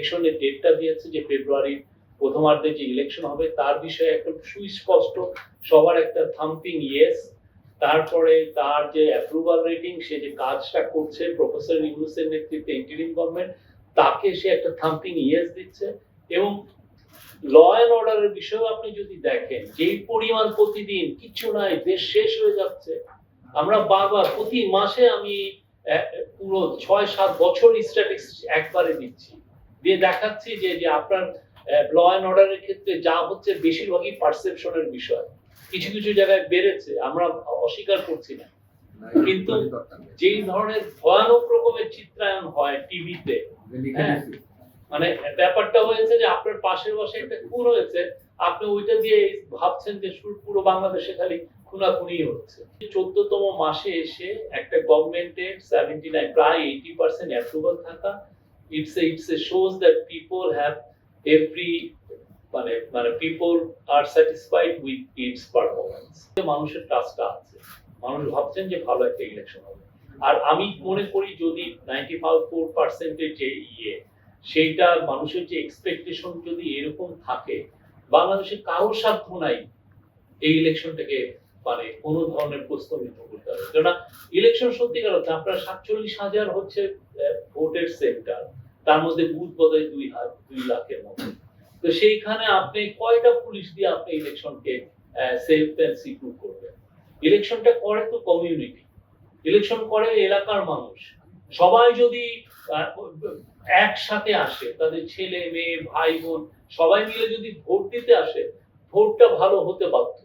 ইলেকশনের ডেটটা দিয়েছে যে ফেব্রুয়ারির প্রথমার্ধে যে ইলেকশন হবে তার বিষয়ে একটা সুস্পষ্ট সবার একটা থাম্পিং ইয়েস। তারপরে তার যে অ্যাপ্রুভাল রেটিং, সে যে কাজটা করছে প্রফেসর ইউনূসের নেতৃত্বে ইন্টারিম গভর্নমেন্ট, তাকে সে একটা থাম্পিং ইয়েস দিচ্ছে। এবং ল অ্যান্ড অর্ডারের বিষয়েও আপনি যদি দেখেন যেই পরিমাণ প্রতিদিন কিচ্ছু নাই, দেশ শেষ হয়ে যাচ্ছে, আমরা বারবার প্রতি মাসে আমি পুরো ৬-৭ বছর স্ট্যাটিস্টিক্স একবারে দিচ্ছি, দিয়ে দেখাচ্ছি যে যে আপনার ল অ্যান্ড অর্ডারের ক্ষেত্রে যা হচ্ছে বেশিরভাগই পারসেপশনের বিষয়। কিছু কিছু জায়গায় বেড়েছে, আমরা অস্বীকার করছি না, কিন্তু যেই ধরনের ভয়ানক রকমের চিত্রায়ন হয় টিভিতে, মানে ব্যাপারটা হয়েছে যে আপনার পাশের বসে একটা খুন হয়েছে, আপনি ওইটা দিয়ে ভাবছেন যে পুরো বাংলাদেশে খালি খুনাখুনি হচ্ছে। 14তম মাসে এসে একটা গভর্নমেন্টের 79 প্রায় 80% অ্যাপ্রুভাল থাকা, it's a shows that people have every মানে people are satisfied with its performance. মানুষের ট্রাস্টটা আছে, মানুষ ভাবছেন যে ভালো একটা ইলেকশন হবে। আর আমি মনে করি যদি 94% এর যে সেইটা মানুষের যে এক্সপেকটেশন যদি এরকম থাকে, বাংলাদেশের কারো সাধ্য নাই এই ইলেকশনটাকে মানে কোন ধরনের প্রস্তাবিত করতে হবে। কেননা ইলেকশন সত্যিকার অর্থে আপনার 47,000 হচ্ছে ভোটের সেন্টার, তার মধ্যে বুথ বোধহয় 2 লাখের মতো। তো সেইখানে আপনি কয়টা পুলিশ দিয়ে আপনি ইলেকশনকে সেফ এন্ড সিকিউর করবেন? ইলেকশনটা করে তো কমিউনিটি, ইলেকশন করে এলাকার মানুষ। সবাই যদি একসাথে আসে, তাদের ছেলে মেয়ে ভাই বোন সবাই মিলে যদি ভোট দিতে আসে, ভোটটা ভালো হতে বাধ্য।